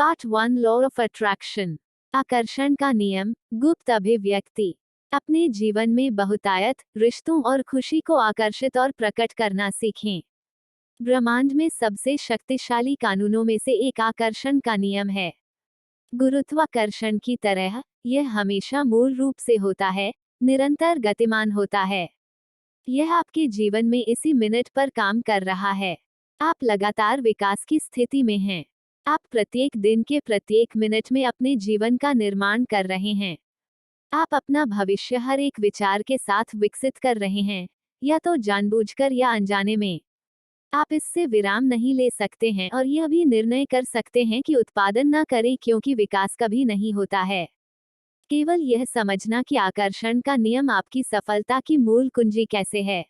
Part 1 law of attraction. आकर्षण का नियम। गुप्त अभिव्यक्ति। अपने जीवन में बहुतायत, रिश्तों और खुशी को आकर्षित और प्रकट करना सीखें। ब्रह्मांड में सबसे शक्तिशाली कानूनों में से एक आकर्षण का नियम है। गुरुत्वाकर्षण की तरह यह हमेशा मूल रूप से होता है, निरंतर गतिमान होता है। यह आपके जीवन में इसी मिनट पर काम कर रहा है। आप लगातार विकास की स्थिति में हैं। आप प्रत्येक दिन के प्रत्येक मिनट में अपने जीवन का निर्माण कर रहे हैं। आप अपना भविष्य हर एक विचार के साथ विकसित कर रहे हैं, या तो जानबूझकर या अनजाने में। आप इससे विराम नहीं ले सकते हैं और यह भी निर्णय कर सकते हैं कि उत्पादन न करें, क्योंकि विकास कभी नहीं होता है। केवल यह समझना कि आकर्षण का नियम आपकी सफलता की मूल कुंजी कैसे है।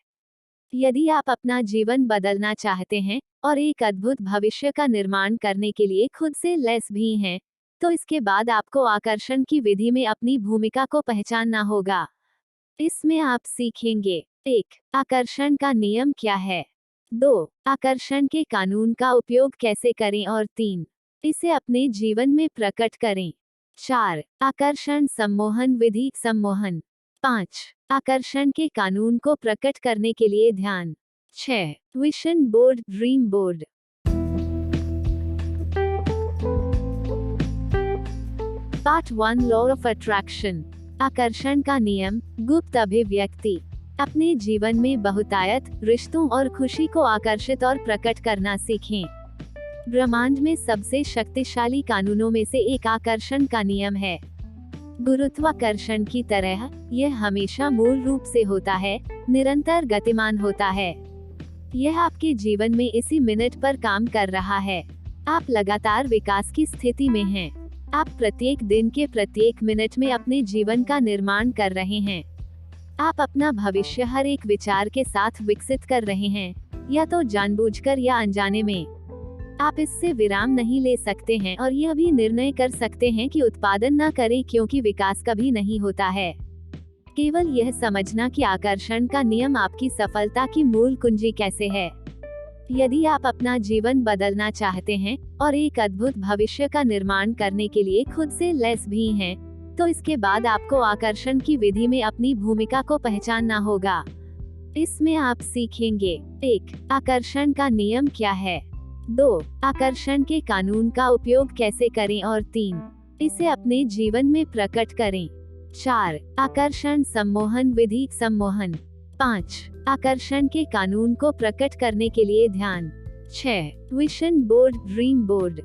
यदि आप अपना जीवन बदलना चाहते हैं और एक अद्भुत भविष्य का निर्माण करने के लिए खुद से लैस भी हैं, तो इसके बाद आपको आकर्षण की विधि में अपनी भूमिका को पहचानना होगा। इसमें आप सीखेंगे: 1. आकर्षण का नियम क्या है। 2. आकर्षण के कानून का उपयोग कैसे करें और 3. इसे अपने जीवन में प्रकट करें। 4. आकर्षण सम्मोहन विधि सम्मोहन। 5. आकर्षण के कानून को प्रकट करने के लिए ध्यान। 6. Vision board dream board. Part 1 law of attraction. आकर्षण का नियम। गुप्त अभिव्यक्ति। अपने जीवन में बहुतायत, रिश्तों और खुशी को आकर्षित और प्रकट करना सीखें। ब्रह्मांड में सबसे शक्तिशाली कानूनों में से एक आकर्षण का नियम है। गुरुत्वाकर्षण की तरह यह हमेशा मूल रूप से होता है, निरंतर गतिमान होता है। यह आपके जीवन में इसी मिनट पर काम कर रहा है। आप लगातार विकास की स्थिति में हैं। आप प्रत्येक दिन के प्रत्येक मिनट में अपने जीवन का निर्माण कर रहे हैं। आप अपना भविष्य हर एक विचार के साथ विकसित कर रहे हैं, या तो जानबूझकर या अनजाने में। आप इससे विराम नहीं ले सकते हैं और यह भी निर्णय कर सकते हैं कि उत्पादन न करें, क्योंकि विकास कभी नहीं होता है। केवल यह समझना कि आकर्षण का नियम आपकी सफलता की मूल कुंजी कैसे है। यदि आप अपना जीवन बदलना चाहते हैं और एक अद्भुत भविष्य का निर्माण करने के लिए खुद से लैस भी हैं, तो इसके बाद आपको आकर्षण की विधि में अपनी भूमिका को पहचानना होगा। इसमें आप सीखेंगे: 1. आकर्षण का नियम क्या है। 2. आकर्षण के कानून का उपयोग कैसे करें और 3. इसे अपने जीवन में प्रकट करें। 4. आकर्षण सम्मोहन विधि सम्मोहन। 5. आकर्षण के कानून को प्रकट करने के लिए ध्यान। 6. Vision board dream board.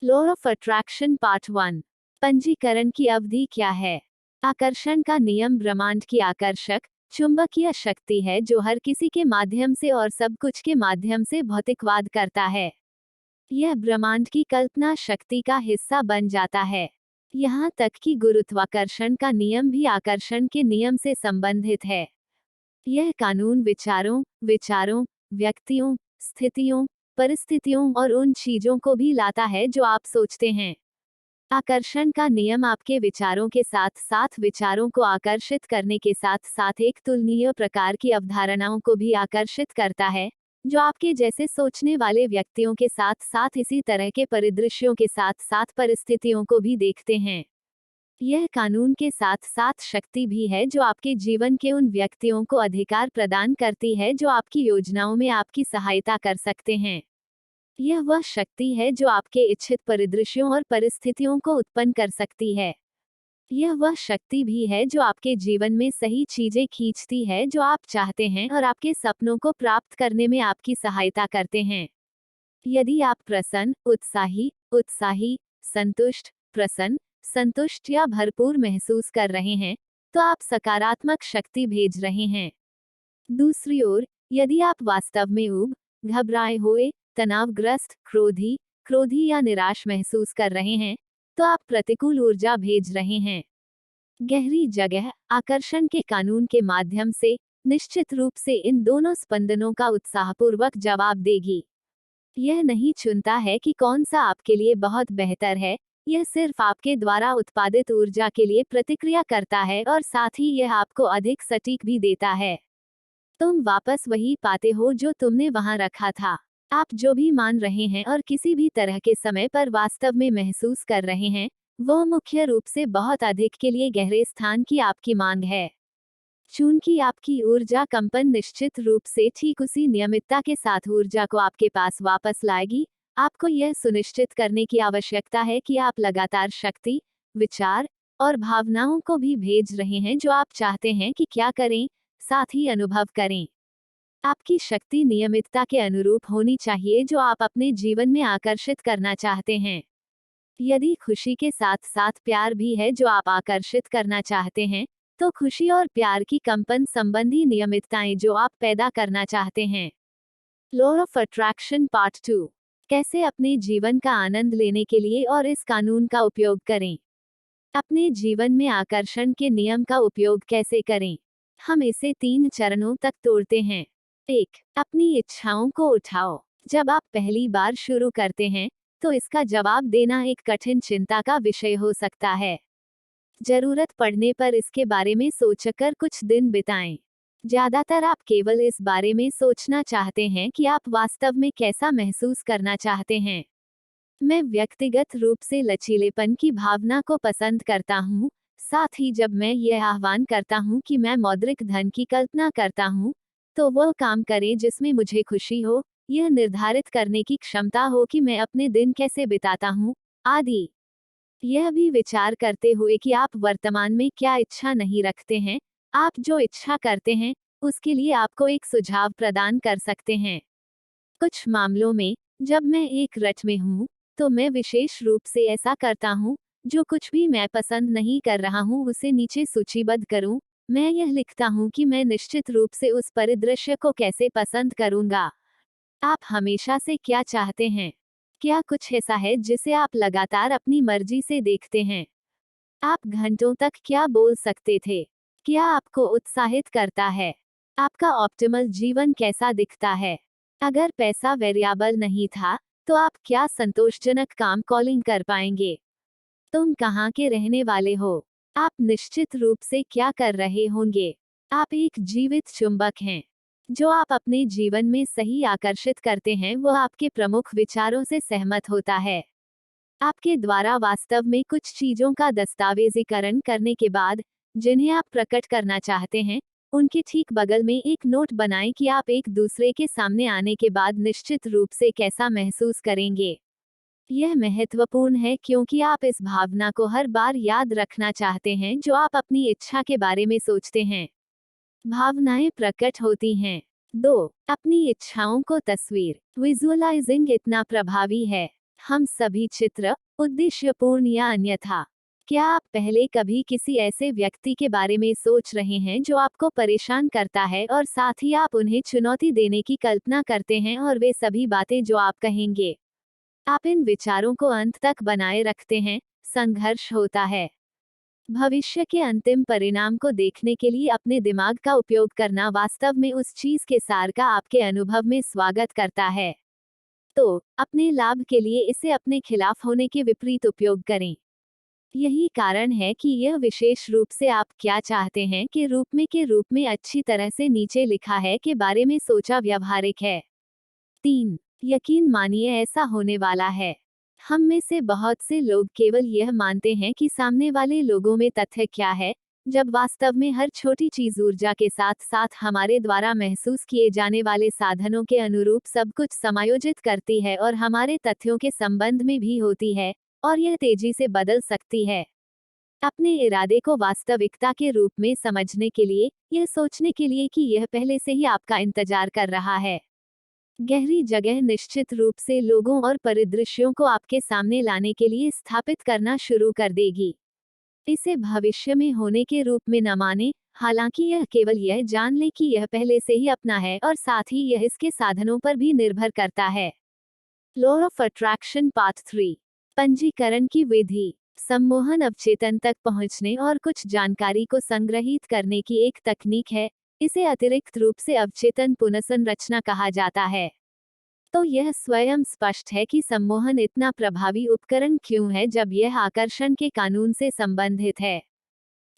Law of attraction part 1। पंजीकरण की अवधि क्या है। आकर्षण का नियम ब्रह्मांड की आकर्षक, चुंबकीय शक्ति है जो हर किसी के माध्यम से और सब कुछ के माध्यम से भौतिकवाद करता है। यह ब्रह्मांड की कल्पना शक्ति का हिस्सा बन जाता है। यहाँ तक कि गुरुत्वाकर्षण का नियम भी आकर्षण के नियम से संबंधित है। यह कानून विचारों, व्यक्तियों, स्थितियों, परिस्थितियों और उन चीजों को भी लाता है जो आप सोचते हैं। आकर्षण का नियम आपके विचारों के साथ साथ विचारों को आकर्षित करने के साथ साथ एक तुलनीय प्रकार की अवधारणाओं को भी आकर्षित करता है, जो आपके जैसे सोचने वाले व्यक्तियों के साथ साथ इसी तरह के परिदृश्यों के साथ साथ परिस्थितियों को भी देखते हैं। यह कानून के साथ साथ शक्ति भी है जो आपके जीवन के उन व्यक्तियों को अधिकार प्रदान करती है जो आपकी योजनाओं में आपकी सहायता कर सकते हैं। यह वह शक्ति है जो आपके इच्छित परिदृश्यों और परिस्थितियों को उत्पन्न कर सकती है। यह वह शक्ति भी है जो आपके जीवन में सही चीजें खींचती है जो आप चाहते हैं और आपके सपनों को प्राप्त करने में आपकी सहायता करते हैं। यदि आप प्रसन्न, उत्साही, संतुष्ट या भरपूर महसूस कर रहे हैं, तो आप सकारात्मक शक्ति भेज रहे हैं। दूसरी ओर, यदि आप वास्तव में घबराए हुए, तनावग्रस्त, क्रोधी या निराश महसूस कर रहे हैं, तो आप प्रतिकूल ऊर्जा भेज रहे हैं। गहरी जगह आकर्षण के कानून के माध्यम से निश्चित रूप से इन दोनों स्पंदनों का उत्साहपूर्वक जवाब देगी। यह नहीं चुनता है कि कौन सा आपके लिए बहुत बेहतर है, यह सिर्फ आपके द्वारा उत्पादित ऊर्जा के लिए प्रतिक्रिया करता है और साथ ही यह आपको अधिक सटीक भी देता है। तुम वापस वही पाते हो जो तुमने वहां रखा था। आप जो भी मान रहे हैं और किसी भी तरह के समय पर वास्तव में महसूस कर रहे हैं, वो मुख्य रूप से बहुत अधिक के लिए गहरे स्थान की आपकी मांग है। चूंकि आपकी ऊर्जा कंपन निश्चित रूप से ठीक उसी नियमितता के साथ ऊर्जा को आपके पास वापस लाएगी, आपको यह सुनिश्चित करने की आवश्यकता है कि आप लगातार शक्ति, विचार और भावनाओं को भी भेज रहे हैं जो आप चाहते हैं कि क्या करें, साथ ही अनुभव करें। आपकी शक्ति नियमितता के अनुरूप होनी चाहिए जो आप अपने जीवन में आकर्षित करना चाहते हैं। यदि खुशी के साथ साथ प्यार भी है जो आप आकर्षित करना चाहते हैं, तो खुशी और प्यार की कंपन संबंधी नियमितताएं जो आप पैदा करना चाहते हैं। Law of attraction part 2। कैसे अपने जीवन का आनंद लेने के लिए और इस कानून का उपयोग करें। अपने जीवन में आकर्षण के नियम का उपयोग कैसे करें। हम इसे 3 चरणों तक तोड़ते हैं। 1. अपनी इच्छाओं को उठाओ। जब आप पहली बार शुरू करते हैं, तो इसका जवाब देना एक कठिन चिंता का विषय हो सकता है। जरूरत पड़ने पर इसके बारे में सोचकर कुछ दिन बिताएं। ज्यादातर आप केवल इस बारे में सोचना चाहते हैं कि आप वास्तव में कैसा महसूस करना चाहते हैं। मैं व्यक्तिगत रूप से लचीलेपन की भावना को पसंद करता हूँ, साथ ही जब मैं यह आह्वान करता हूँ कि मैं मौद्रिक धन की कल्पना करता हूँ, तो वह काम करें जिसमें मुझे खुशी हो, यह निर्धारित करने की क्षमता हो कि मैं अपने दिन कैसे बिताता हूँ, आदि। यह भी विचार करते हुए कि आप वर्तमान में क्या इच्छा नहीं रखते हैं, आप जो इच्छा करते हैं, उसके लिए आपको एक सुझाव प्रदान कर सकते हैं। कुछ मामलों में, जब मैं एक रट में हूँ, तो मैं विशेष रूप से ऐसा करता हूँ, जो कुछ भी मैं पसंद नहीं कर रहा हूँ उसे नीचे सूचीबद्ध करूँ। मैं यह लिखता हूँ कि मैं निश्चित रूप से उस परिदृश्य को कैसे पसंद करूँगा। आप हमेशा से क्या चाहते हैं? क्या कुछ ऐसा है जिसे आप लगातार अपनी मर्जी से देखते हैं? आप घंटों तक क्या बोल सकते थे? क्या आपको उत्साहित करता है? आपका ऑप्टिमल जीवन कैसा दिखता है? अगर पैसा वेरिएबल नहीं था, तो आप क्या संतोषजनक काम कॉलिंग कर पाएंगे? तुम कहाँ के रहने वाले हो? आप निश्चित रूप से क्या कर रहे होंगे? आप एक जीवित चुंबक हैं। जो आप अपने जीवन में सही आकर्षित करते हैं वह आपके प्रमुख विचारों से सहमत होता है। आपके द्वारा वास्तव में कुछ चीजों का दस्तावेजीकरण करने के बाद, जिन्हें आप प्रकट करना चाहते हैं, उनके ठीक बगल में एक नोट बनाएं कि आप एक दूसरे के सामने आने के बाद निश्चित रूप से कैसा महसूस करेंगे। यह महत्वपूर्ण है क्योंकि आप इस भावना को हर बार याद रखना चाहते हैं जो आप अपनी इच्छा के बारे में सोचते हैं। भावनाएं प्रकट होती हैं। 2. अपनी इच्छाओं को तस्वीर। विजुअलाइजिंग इतना प्रभावी है। हम सभी चित्र, उद्देश्यपूर्ण या अन्यथा। क्या आप पहले कभी किसी ऐसे व्यक्ति के बारे में सोच रहे हैं जो आपको परेशान करता है और साथ ही आप उन्हें चुनौती देने की कल्पना करते हैं और वे सभी बातें जो आप कहेंगे? आप इन विचारों को अंत तक बनाए रखते हैं, संघर्ष होता है। भविष्य के अंतिम परिणाम को देखने के लिए अपने दिमाग का उपयोग करना वास्तव में उस चीज के सार का आपके अनुभव में स्वागत करता है। तो, अपने लाभ के लिए इसे अपने खिलाफ होने के विपरीत उपयोग करें। यही कारण है कि यह विशेष रूप से आप क्या चाहते हैं के रूप में अच्छी तरह से नीचे लिखा है के बारे में सोचा व्यावहारिक है। 3. यकीन मानिए ऐसा होने वाला है। हम में से बहुत से लोग केवल यह मानते हैं कि सामने वाले लोगों में तथ्य क्या है, जब वास्तव में हर छोटी चीज ऊर्जा के साथ साथ हमारे द्वारा महसूस किए जाने वाले साधनों के अनुरूप सब कुछ समायोजित करती है और हमारे तथ्यों के संबंध में भी होती है, और यह तेजी से बदल सकती है। अपने इरादे को वास्तविकता के रूप में समझने के लिए, यह सोचने के लिए कि यह पहले से ही आपका इंतजार कर रहा है। गहरी जगह निश्चित रूप से लोगों और परिदृश्यों को आपके सामने लाने के लिए स्थापित करना शुरू कर देगी। इसे भविष्य में होने के रूप में न माने, हालांकि यह केवल यह जान ले कि यह पहले से ही अपना है और साथ ही यह इसके साधनों पर भी निर्भर करता है। Law of attraction part 3। पंजीकरण की विधि। सम्मोहन अवचेतन तक पहुंचने और कुछ जानकारी को संग्रहित करने की एक तकनीक है। इसे अतिरिक्त रूप से अवचेतन पुनर्संरचना कहा जाता है। तो यह स्वयं स्पष्ट है कि सम्मोहन इतना प्रभावी उपकरण क्यों है जब यह आकर्षण के कानून से संबंधित है।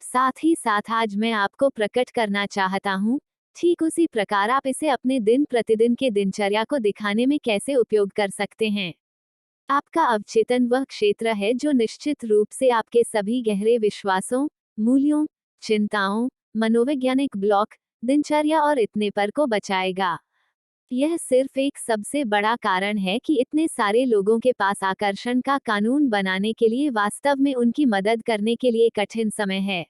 साथ ही साथ आज मैं आपको प्रकट करना चाहता हूँ ठीक उसी प्रकार आप इसे अपने दिन प्रतिदिन के दिनचर्या को दिखाने में कैसे उपयोग कर सकते हैं। आपका अवचेतन वह क्षेत्र है जो निश्चित रूप से आपके सभी गहरे विश्वासों, मूल्यों, चिंताओं, मनोवैज्ञानिक ब्लॉक, दिनचर्या और इतने पर को बचाएगा। यह सिर्फ एक सबसे बड़ा कारण है कि इतने सारे लोगों के पास आकर्षण का कानून बनाने के लिए वास्तव में उनकी मदद करने के लिए कठिन समय है।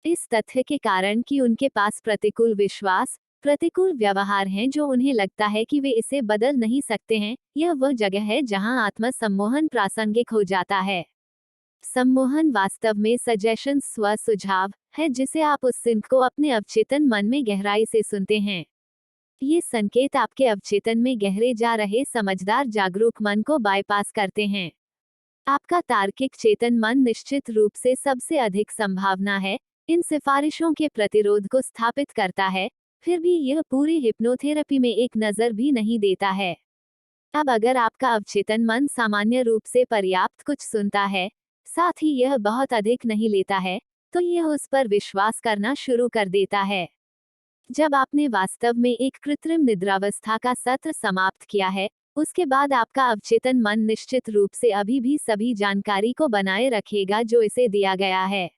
इस तथ्य के कारण कि उनके पास प्रतिकूल विश्वास, प्रतिकूल व्यवहार हैं जो उन्हें लगता है कि वे इसे बदल नहीं सकते हैं, यह वह जगह है जहां आत्म सम्मोहन प्रासंगिक हो जाता है। सम्मोहन वास्तव में सजेशन स्व सुझाव है जिसे आप उस सिंक को अपने अवचेतन मन में गहराई से सुनते हैं। ये संकेत आपके अवचेतन में गहरे जा रहे समझदार जागरूक मन को बाईपास करते हैं। आपका तार्किक चेतन मन निश्चित रूप से सबसे अधिक संभावना है इन सिफारिशों के प्रतिरोध को स्थापित करता है, फिर भी यह पूरी हिप्नोथेरेपी में एक नजर भी नहीं देता है। अब अगर आपका अवचेतन मन सामान्य रूप से पर्याप्त कुछ सुनता है, साथ ही यह बहुत अधिक नहीं लेता है, तो यह उस पर विश्वास करना शुरू कर देता है। जब आपने वास्तव में एक कृत्रिम निद्रावस्था का सत्र समाप्त किया है, उसके बाद आपका अवचेतन मन निश्चित रूप से अभी भी सभी जानकारी को बनाए रखेगा जो इसे दिया गया है।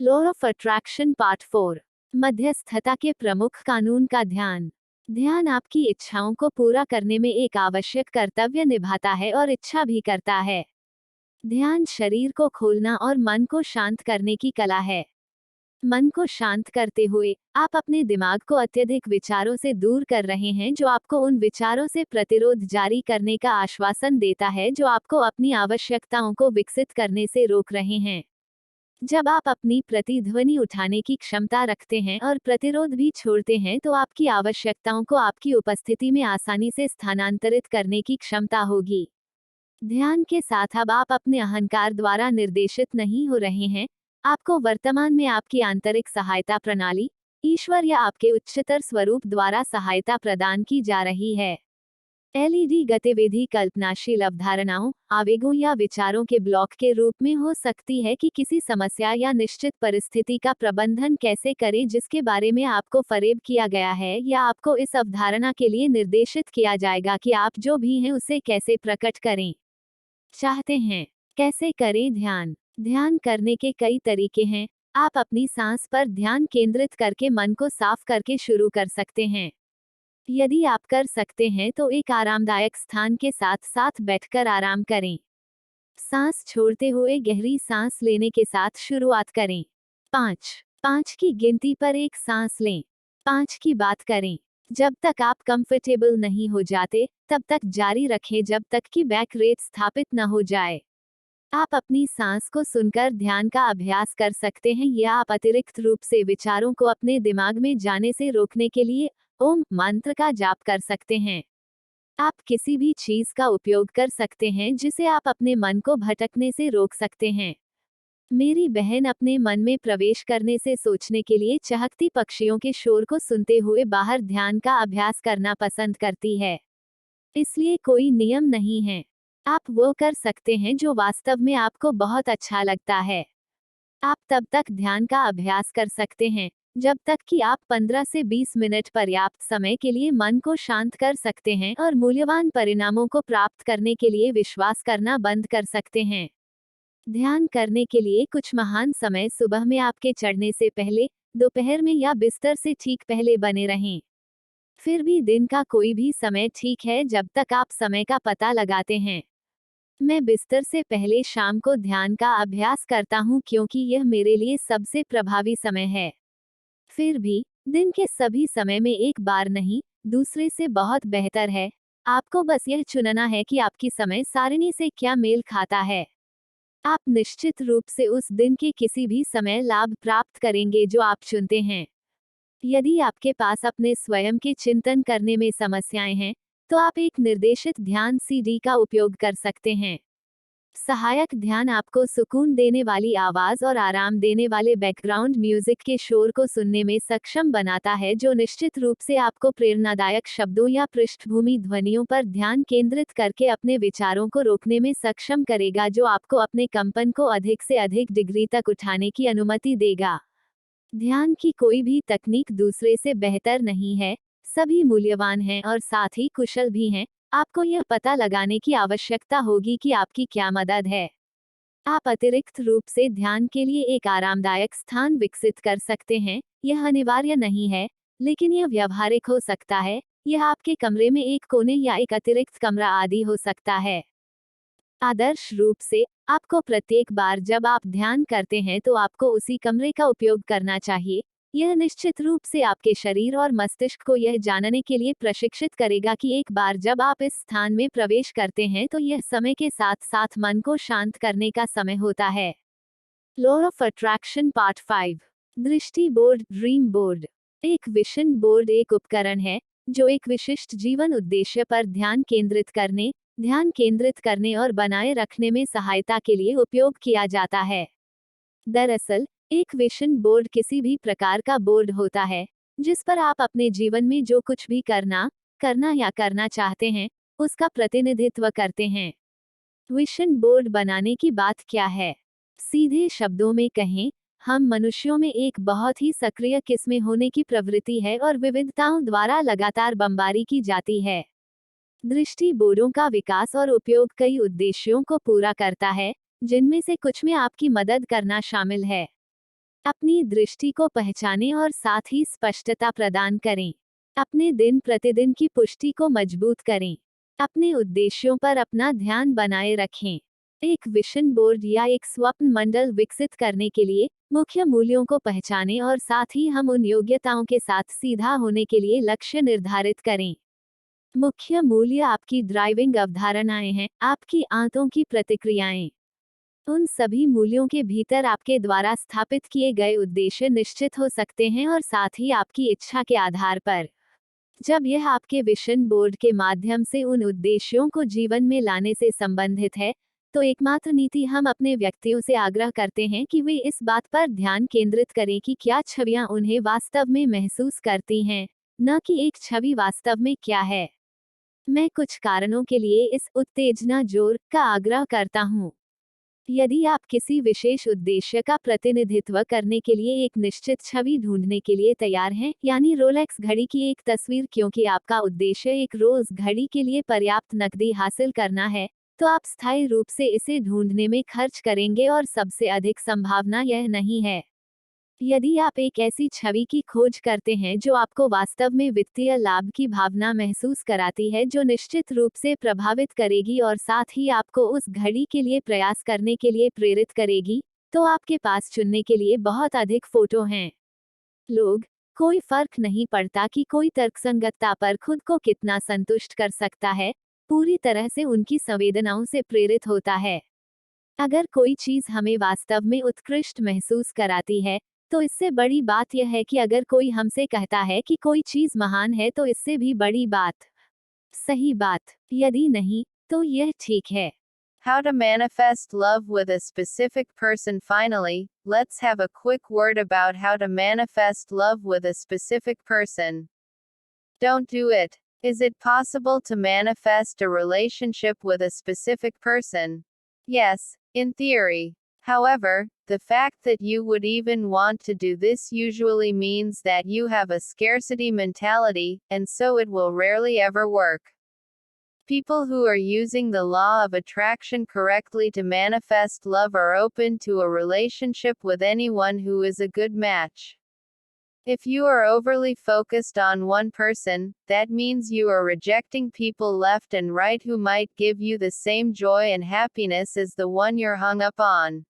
लॉ ऑफ अट्रैक्शन पार्ट 4, मध्यस्थता के प्रमुख कानून का ध्यान। ध्यान आपकी इच्छाओं को पूरा करने में एक आवश्यक कर्तव्य निभाता है और इच्छा भी करता है। ध्यान शरीर को खोलना और मन को शांत करने की कला है। मन को शांत करते हुए आप अपने दिमाग को अत्यधिक विचारों से दूर कर रहे हैं जो आपको उन विचारों से प्रतिरोध जारी करने का आश्वासन देता है जो आपको अपनी आवश्यकताओं को विकसित करने से रोक रहे हैं। जब आप अपनी प्रतिध्वनि उठाने की क्षमता रखते हैं और प्रतिरोध भी छोड़ते हैं तो आपकी आवश्यकताओं को आपकी उपस्थिति में आसानी से स्थानांतरित करने की क्षमता होगी। ध्यान के साथ अब आप अपने अहंकार द्वारा निर्देशित नहीं हो रहे हैं, आपको वर्तमान में आपकी आंतरिक सहायता प्रणाली, ईश्वर या आपके उच्चतर स्वरूप द्वारा सहायता प्रदान की जा रही है। एलईडी गतिविधि कल्पनाशील अवधारणाओं, आवेगों या विचारों के ब्लॉक के रूप में हो सकती है कि किसी समस्या या निश्चित परिस्थिति का प्रबंधन कैसे करें जिसके बारे में आपको फरेब किया गया है, या आपको इस अवधारणा के लिए निर्देशित किया जाएगा कि आप जो भी हैं उसे कैसे प्रकट करें चाहते हैं। कैसे करें ध्यान। ध्यान करने के कई तरीके हैं। आप अपनी सांस पर ध्यान केंद्रित करके मन को साफ करके शुरू कर सकते हैं। यदि आप कर सकते हैं तो एक आरामदायक स्थान के साथ साथ बैठकर आराम करें। सांस छोड़ते हुए गहरी सांस लेने के साथ शुरुआत करें। 5 की गिनती पर एक सांस लें। 5 की बात करें। जब तक आप कंफर्टेबल नहीं हो जाते, तब तक जारी रखें जब तक कि बैक रेट स्थापित न हो जाए। आप अपनी सांस को सुनकर ध्यान का अभ्यास कर सकते हैं या आप अतिरिक्त रूप से विचारों को अपने दिमाग में जाने से रोकने के लिए ओम मंत्र का जाप कर सकते हैं। आप किसी भी चीज का उपयोग कर सकते हैं जिसे आप अपने मन को भटकने से रोक सकते हैं। मेरी बहन अपने मन में प्रवेश करने से सोचने के लिए चहकती पक्षियों के शोर को सुनते हुए बाहर ध्यान का अभ्यास करना पसंद करती है। इसलिए कोई नियम नहीं है। आप वो कर सकते हैं जो वास्तव में आपको बहुत अच्छा लगता है। आप तब तक ध्यान का अभ्यास कर सकते हैं जब तक कि आप 15 से 20 मिनट पर्याप्त समय के लिए मन को शांत कर सकते हैं और मूल्यवान परिणामों को प्राप्त करने के लिए विश्वास करना बंद कर सकते हैं। ध्यान करने के लिए कुछ महान समय सुबह में आपके चढ़ने से पहले, दोपहर में या बिस्तर से ठीक पहले बने रहें। फिर भी दिन का कोई भी समय ठीक है जब तक आप समय का पता लगाते हैं। मैं बिस्तर से पहले शाम को ध्यान का अभ्यास करता हूँ क्योंकि यह मेरे लिए सबसे प्रभावी समय है। फिर भी दिन के सभी समय में एक बार नहीं, दूसरे से बहुत बेहतर है। आपको बस यह चुनना है कि आपकी समय सारिणी से क्या मेल खाता है। आप निश्चित रूप से उस दिन के किसी भी समय लाभ प्राप्त करेंगे जो आप चुनते हैं। यदि आपके पास अपने स्वयं के चिंतन करने में समस्याएं हैं, तो आप एक निर्देशित ध्यान सीडी का उपयोग कर सकते हैं। सहायक ध्यान आपको सुकून देने वाली आवाज और आराम देने वाले बैकग्राउंड म्यूजिक के शोर को सुनने में सक्षम बनाता है जो निश्चित रूप से आपको प्रेरणादायक शब्दों या पृष्ठभूमि ध्वनियों पर ध्यान केंद्रित करके अपने विचारों को रोकने में सक्षम करेगा जो आपको अपने कंपन को अधिक से अधिक डिग्री तक उठाने की अनुमति देगा। ध्यान की कोई भी तकनीक दूसरे से बेहतर नहीं है, सभी मूल्यवान हैं और साथ ही कुशल भी हैं। आपको यह पता लगाने की आवश्यकता होगी कि आपकी क्या मदद है। आप अतिरिक्त रूप से ध्यान के लिए एक आरामदायक स्थान विकसित कर सकते हैं। यह अनिवार्य नहीं है, लेकिन यह व्यावहारिक हो सकता है। यह आपके कमरे में एक कोने या एक अतिरिक्त कमरा आदि हो सकता है। आदर्श रूप से आपको प्रत्येक बार जब आप ध्यान करते हैं तो आपको उसी कमरे का उपयोग करना चाहिए। यह निश्चित रूप से आपके शरीर और मस्तिष्क को यह जानने के लिए प्रशिक्षित करेगा कि एक बार जब आप इस स्थान में प्रवेश करते हैं तो यह समय के साथ साथ मन को शांत करने का समय होता है। Law of attraction part 5। दृष्टि बोर्ड, ड्रीम बोर्ड। एक विजन बोर्ड एक उपकरण है जो एक विशिष्ट जीवन उद्देश्य पर ध्यान केंद्रित करने और बनाए रखने में सहायता के लिए उपयोग किया जाता है। दरअसल, एक विजन बोर्ड किसी भी प्रकार का बोर्ड होता है जिस पर आप अपने जीवन में जो कुछ भी करना या करना चाहते हैं, उसका प्रतिनिधित्व करते हैं। विजन बोर्ड बनाने की बात क्या है? सीधे शब्दों में कहें, हम मनुष्यों में एक बहुत ही सक्रिय किस्म होने की प्रवृत्ति है और विविधताओं द्वारा लगातार बमबारी की जाती है। दृष्टि बोर्डों का विकास और उपयोग कई उद्देश्यों को पूरा करता है, जिनमें से कुछ में आपकी मदद करना शामिल है। अपनी दृष्टि को पहचानें और साथ ही स्पष्टता प्रदान करें। अपने दिन प्रतिदिन की पुष्टि को मजबूत करें। अपने उद्देश्यों पर अपना ध्यान बनाए रखें। एक विजन बोर्ड या एक स्वप्न मंडल विकसित करने के लिए मुख्य मूल्यों को पहचानें और साथ ही हम उन योग्यताओं के साथ सीधा होने के लिए लक्ष्य निर्धारित करें। मुख्य मूल्य आपकी ड्राइविंग अवधारणाएं हैं, आपकी आंतों की प्रतिक्रियाएं। उन सभी मूल्यों के भीतर आपके द्वारा स्थापित किए गए उद्देश्य निश्चित हो सकते हैं और साथ ही आपकी इच्छा के आधार पर। जब यह आपके विजन बोर्ड के माध्यम से उन उद्देश्यों को जीवन में लाने से संबंधित है, तो एकमात्र नीति हम अपने व्यक्तियों से आग्रह करते हैं कि वे इस बात पर ध्यान केंद्रित करें कि क्या छवियां उन्हें वास्तव में महसूस करती हैं, न कि एक छवि वास्तव में क्या है। मैं कुछ कारणों के लिए इस उत्तेजना जोर का आग्रह करता हूँ। यदि आप किसी विशेष उद्देश्य का प्रतिनिधित्व करने के लिए एक निश्चित छवि ढूंढने के लिए तैयार हैं, यानी रोलेक्स घड़ी की एक तस्वीर, क्योंकि आपका उद्देश्य एक रोज घड़ी के लिए पर्याप्त नकदी हासिल करना है, तो आप स्थायी रूप से इसे ढूंढने में खर्च करेंगे और सबसे अधिक संभावना यह नहीं है। यदि आप एक ऐसी छवि की खोज करते हैं जो आपको वास्तव में वित्तीय लाभ की भावना महसूस कराती है, जो निश्चित रूप से प्रभावित करेगी और साथ ही आपको उस घड़ी के लिए प्रयास करने के लिए प्रेरित करेगी, तो आपके पास चुनने के लिए बहुत अधिक फोटो हैं। लोग, कोई फर्क नहीं पड़ता कि कोई तर्कसंगतता पर खुद को कितना संतुष्ट कर सकता है, पूरी तरह से उनकी संवेदनाओं से प्रेरित होता है। अगर कोई चीज हमें वास्तव में उत्कृष्ट महसूस कराती है, तो इससे बड़ी बात यह है कि अगर कोई हमसे कहता है कि कोई चीज महान है, तो इससे भी बड़ी बात। सही बात। यदि नहीं, तो यह ठीक है। How to manifest love with a specific person. Finally, let's have a quick word about how to manifest love with a specific person. Don't do it. Is it possible to manifest a relationship with a specific person? Yes, in theory. However, the fact that you would even want to do this usually means that you have a scarcity mentality, and so it will rarely ever work. People who are using the law of attraction correctly to manifest love are open to a relationship with anyone who is a good match. If you are overly focused on one person, that means you are rejecting people left and right who might give you the same joy and happiness as the one you're hung up on.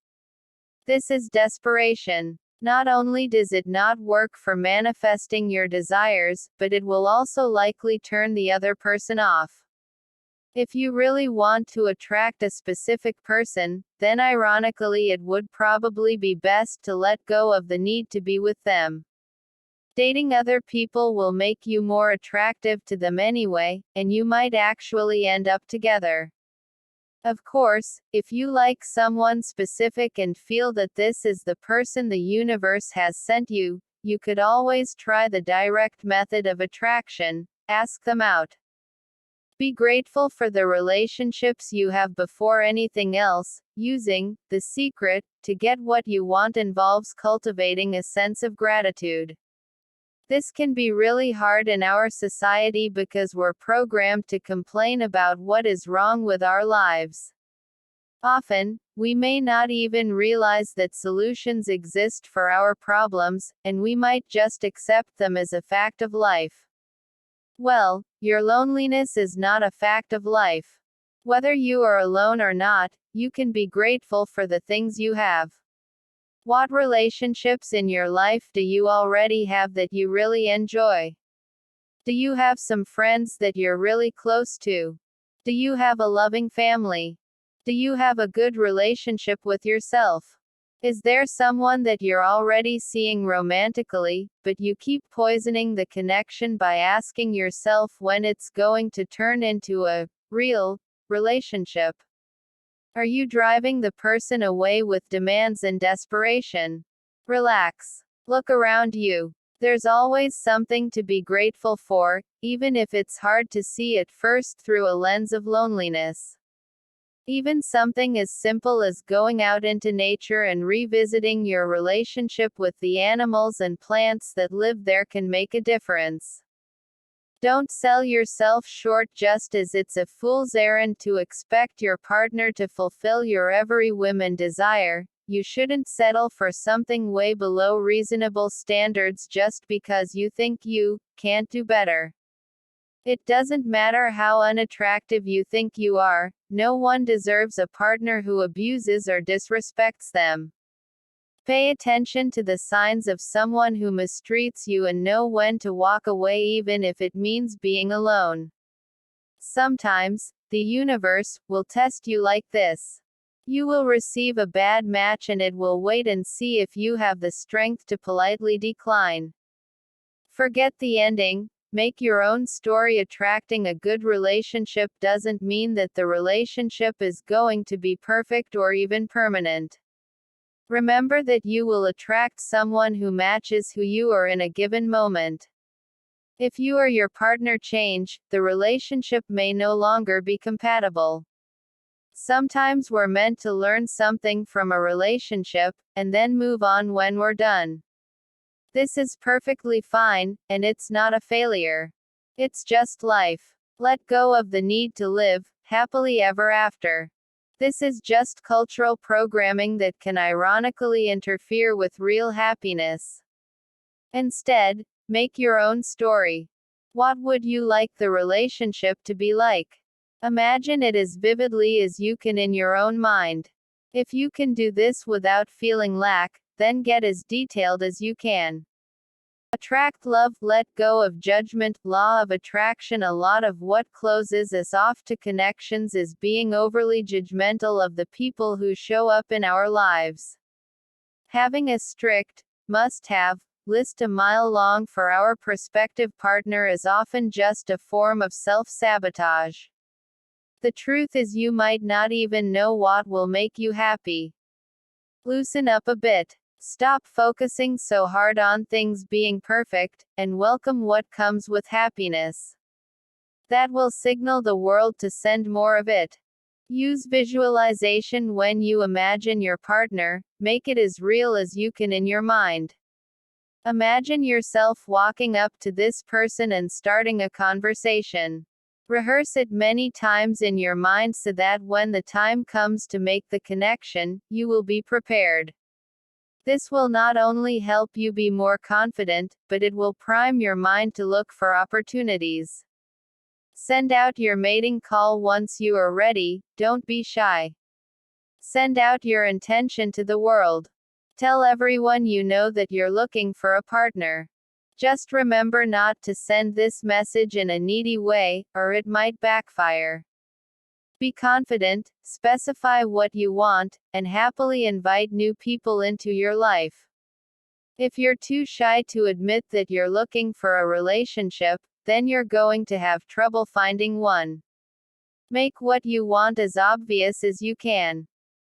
This is desperation. Not only does it not work for manifesting your desires, but it will also likely turn the other person off. If you really want to attract a specific person, then ironically it would probably be best to let go of the need to be with them. Dating other people will make you more attractive to them anyway, and you might actually end up together. Of course, if you like someone specific and feel that this is the person the universe has sent you, you could always try the direct method of attraction: ask them out. Be grateful for the relationships you have before anything else. Using the secret to get what you want involves cultivating a sense of gratitude. This can be really hard in our society because we're programmed to complain about what is wrong with our lives. Often, we may not even realize that solutions exist for our problems, and we might just accept them as a fact of life. Well, your loneliness is not a fact of life. Whether you are alone or not, you can be grateful for the things you have. What relationships in your life do you already have that you really enjoy? Do you have some friends that you're really close to? Do you have a loving family? Do you have a good relationship with yourself? Is there someone that you're already seeing romantically, but you keep poisoning the connection by asking yourself when it's going to turn into a real relationship? Are you driving the person away with demands and desperation? Relax. Look around you. There's always something to be grateful for, even if it's hard to see at first through a lens of loneliness. Even something as simple as going out into nature and revisiting your relationship with the animals and plants that live there can make a difference. Don't sell yourself short just as it's a fool's errand to expect your partner to fulfill your every whim and desire. You shouldn't settle for something way below reasonable standards just because you think you can't do better. It doesn't matter how unattractive you think you are, no one deserves a partner who abuses or disrespects them. Pay attention to the signs of someone who mistreats you and know when to walk away even if it means being alone. Sometimes, the universe will test you like this. You will receive a bad match and it will wait and see if you have the strength to politely decline. Forget the ending. Make your own story. Attracting a good relationship doesn't mean that the relationship is going to be perfect or even permanent. Remember that you will attract someone who matches who you are in a given moment. If you or your partner change, the relationship may no longer be compatible. Sometimes we're meant to learn something from a relationship, and then move on when we're done. This is perfectly fine, and it's not a failure. It's just life. Let go of the need to live happily ever after. This is just cultural programming that can ironically interfere with real happiness. Instead, make your own story. What would you like the relationship to be like? Imagine it as vividly as you can in your own mind. If you can do this without feeling lack, then get as detailed as you can. Attract love, let go of judgment, law of attraction. A lot of what closes us off to connections is being overly judgmental of the people who show up in our lives. Having a strict, must-have list a mile long for our prospective partner is often just a form of self-sabotage. The truth is you might not even know what will make you happy. Loosen up a bit. Stop focusing so hard on things being perfect, and welcome what comes with happiness. That will signal the world to send more of it. Use visualization when you imagine your partner, make it as real as you can in your mind. Imagine yourself walking up to this person and starting a conversation. Rehearse it many times in your mind so that when the time comes to make the connection, you will be prepared. This will not only help you be more confident, but it will prime your mind to look for opportunities. Send out your mating call once you are ready, don't be shy. Send out your intention to the world. Tell everyone you know that you're looking for a partner. Just remember not to send this message in a needy way, or it might backfire. Be confident, specify what you want, and happily invite new people into your life. If you're too shy to admit that you're looking for a relationship, then you're going to have trouble finding one. Make what you want as obvious as you can.